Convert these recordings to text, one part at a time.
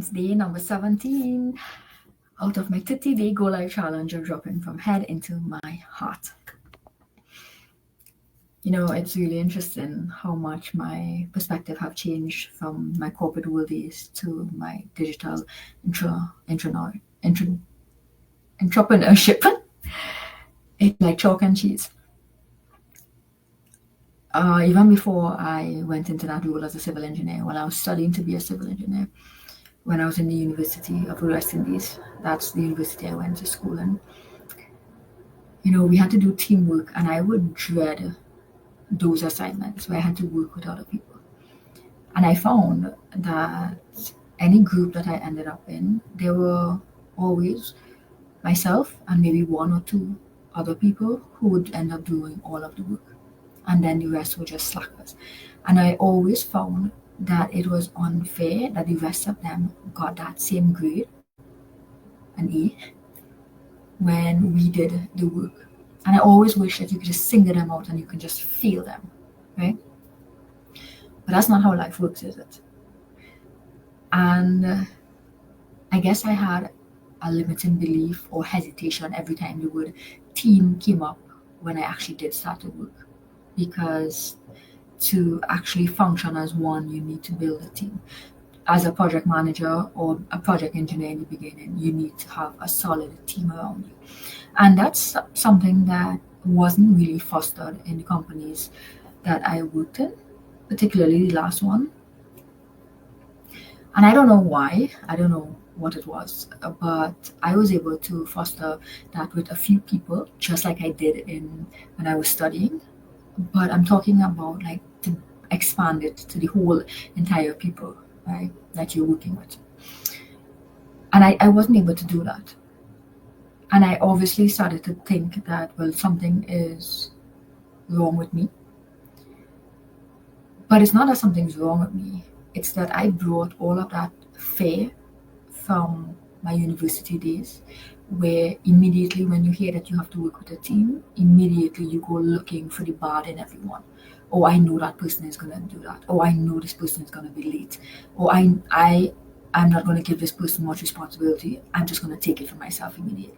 It's day number 17 out of my 30-day Go Live challenge of dropping from head into my heart. It's really interesting how much my perspective have changed from my corporate world days to my digital entrepreneurship. It's like chalk and cheese. Even before I went into that role as a civil engineer, when I was studying to be a civil engineer, when I was in the University of the West Indies, that's the university I went to school in, we had to do teamwork, and I would dread those assignments where I had to work with other people. And I found that any group that I ended up in, there were always myself and maybe one or two other people who would end up doing all of the work. And then the rest were just slackers. And I always found that it was unfair that the rest of them got that same grade, an A, when we did the work. And I always wish that you could just single them out and you can just feel them, right? But that's not how life works, is it? And I guess I had a limiting belief or hesitation every time the word team came up when I actually did start to work. Because to actually function as one, you need to build a team. As a project manager or a project engineer in the beginning, you need to have a solid team around you. And that's something that wasn't really fostered in the companies that I worked in, particularly the last one. And I don't know why, I don't know what it was, but I was able to foster that with a few people, just like I did when I was studying. But I'm talking about like to expand it to the whole entire people, right, that you're working with. And I wasn't able to do that. And I obviously started to think that, well, something is wrong with me. But it's not that something's wrong with me. It's that I brought all of that fear from my university days, where immediately when you hear that you have to work with a team, immediately you go looking for the bad in everyone. Oh, I know that person is going to do that. Oh, I know this person is going to be late. Oh, I'm not going to give this person much responsibility. I'm just going to take it for myself immediately,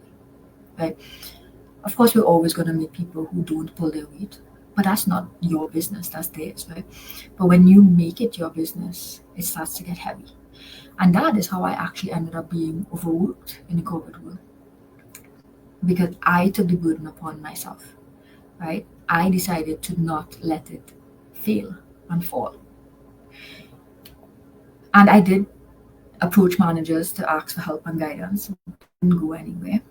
right? Of course, we're always going to meet people who don't pull their weight, but that's not your business, that's theirs, right? But when you make it your business, it starts to get heavy. And that is how I actually ended up being overworked in the corporate world. Because I took the burden upon myself, right? I decided to not let it fail and fall. And I did approach managers to ask for help and guidance. It didn't go anywhere.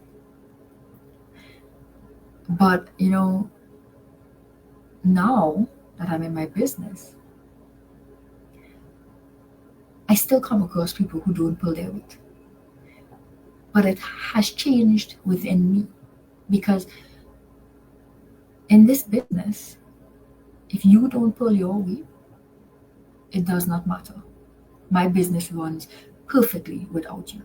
But, now that I'm in my business, I still come across people who don't pull their weight. But it has changed within me, because in this business, if you don't pull your weight, it does not matter. My business runs perfectly without you.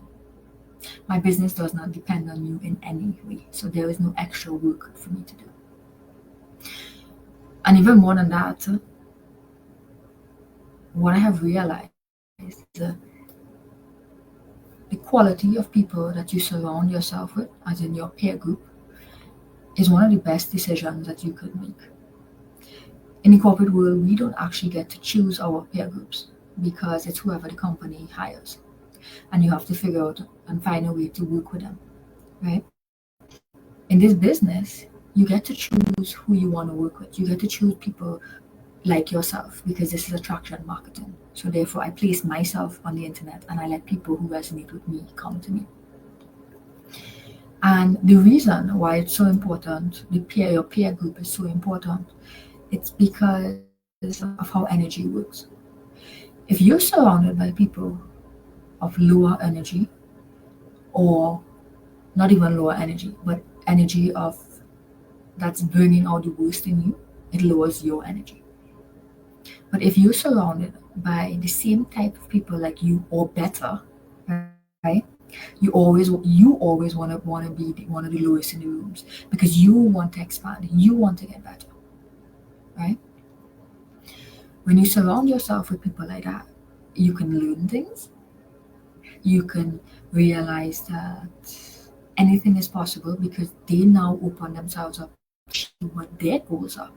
My business does not depend on you in any way, so there is no extra work for me to do. And even more than that, what I have realized is the quality of people that you surround yourself with, as in your peer group, is one of the best decisions that you could make. In the corporate world, we don't actually get to choose our peer groups because it's whoever the company hires. And you have to figure out and find a way to work with them, right? In this business, you get to choose who you want to work with. You get to choose people like yourself, because this is attraction marketing. So therefore, I place myself on the internet and I let people who resonate with me come to me. And the reason why it's so important, your peer group is so important, it's because of how energy works. If you're surrounded by people of lower energy, or not even lower energy, but energy that's bringing out the worst in you, it lowers your energy. But if you're surrounded by the same type of people like you or better, right? You always want to be one of the lowest in the rooms, because you want to expand, you want to get better, right? When you surround yourself with people like that, you can learn things, you can realize that anything is possible because they now open themselves up to what their goals are.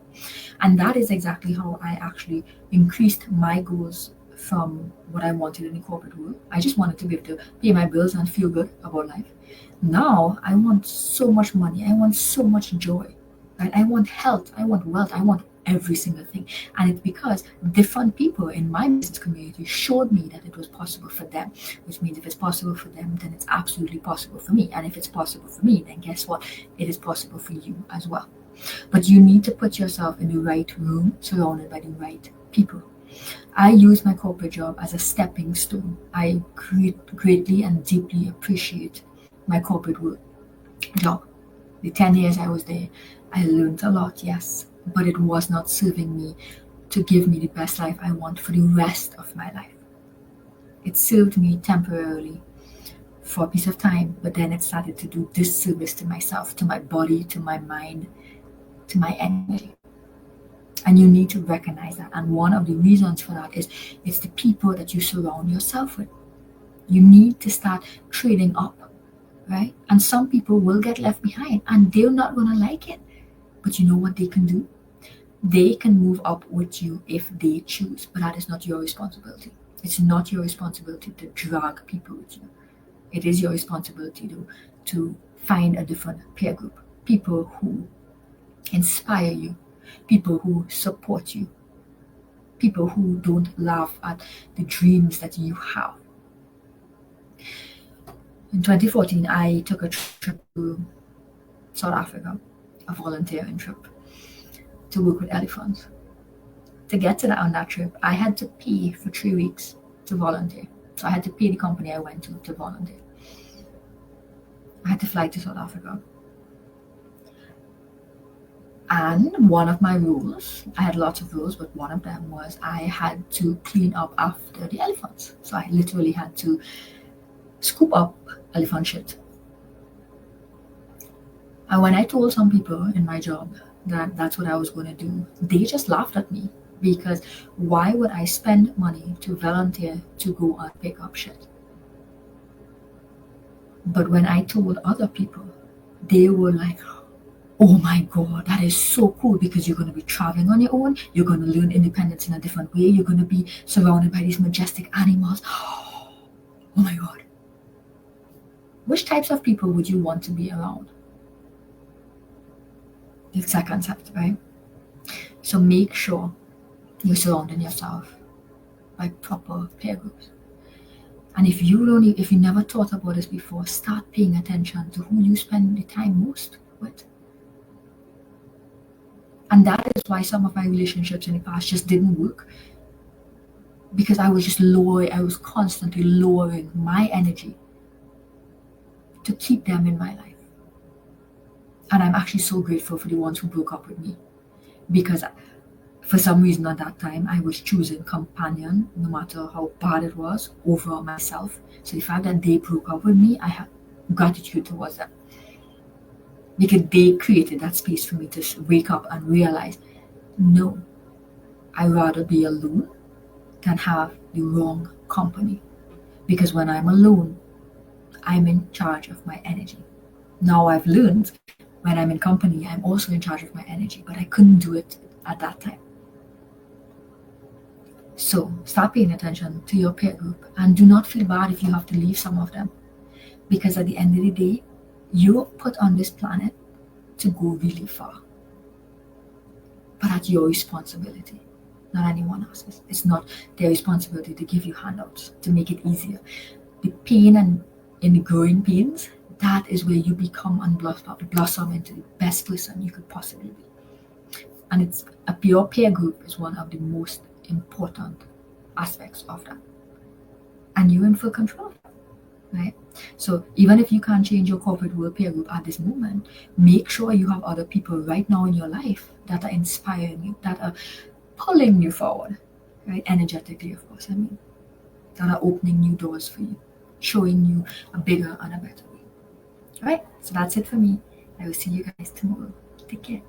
And that is exactly how I actually increased my goals from what I wanted in the corporate world. I just wanted to be able to pay my bills and feel good about life. Now I want so much money. I want so much joy. Right? I want health. I want wealth. I want every single thing. And it's because different people in my business community showed me that it was possible for them, which means if it's possible for them, then it's absolutely possible for me. And if it's possible for me, then guess what? It is possible for you as well. But you need to put yourself in the right room, surrounded by the right people. I use my corporate job as a stepping stone. I greatly and deeply appreciate my corporate work job. The 10 years I was there, I learned a lot, yes, but it was not serving me to give me the best life I want for the rest of my life. It served me temporarily for a piece of time, but then it started to do disservice to myself, to my body, to my mind, to my energy. And you need to recognize that. And one of the reasons for that is it's the people that you surround yourself with. You need to start trading up, right? And some people will get left behind and they're not going to like it. But you know what they can do? They can move up with you if they choose, but that is not your responsibility. It's not your responsibility to drag people with you. It is your responsibility to find a different peer group, people who inspire you, people who support you, people who don't laugh at the dreams that you have. In 2014, I took a trip to South Africa, a volunteering trip, to work with elephants. To get to that on that trip, I had to pay for 3 weeks to volunteer. So I had to pay the company I went to volunteer. I had to fly to South Africa. And one of my rules, I had lots of rules, but one of them was I had to clean up after the elephants. So I literally had to scoop up elephant shit. And when I told some people in my job that that's what I was going to do, they just laughed at me because why would I spend money to volunteer to go and pick up shit? But when I told other people, they were like, oh my God, that is so cool because you're going to be traveling on your own. You're going to learn independence in a different way. You're going to be surrounded by these majestic animals. Oh my God. Which types of people would you want to be around? It's that concept, right? So make sure you're surrounding yourself by proper peer groups. And if you never thought about this before, start paying attention to who you spend the time most with. And that is why some of my relationships in the past just didn't work. Because I was constantly lowering my energy to keep them in my life. And I'm actually so grateful for the ones who broke up with me. Because for some reason at that time, I was choosing companion, no matter how bad it was, over myself. So the fact that they broke up with me, I have gratitude towards them. Because they created that space for me to wake up and realize, no, I'd rather be alone than have the wrong company. Because when I'm alone, I'm in charge of my energy. Now I've learned when I'm in company, I'm also in charge of my energy, but I couldn't do it at that time. So start paying attention to your peer group and do not feel bad if you have to leave some of them. Because at the end of the day, you're put on this planet to go really far. But that's your responsibility, not anyone else's. It's not their responsibility to give you handouts, to make it easier. The pain and in the growing pains, that is where you become and blossom into the best person you could possibly be. And it's your peer group is one of the most important aspects of that. And you're in full control of that, right? So even if you can't change your corporate world peer group at this moment, make sure you have other people right now in your life that are inspiring you, that are pulling you forward, right? Energetically, of course, that are opening new doors for you, showing you a bigger and a better way. All right, so that's it for me. I will see you guys tomorrow. Take care.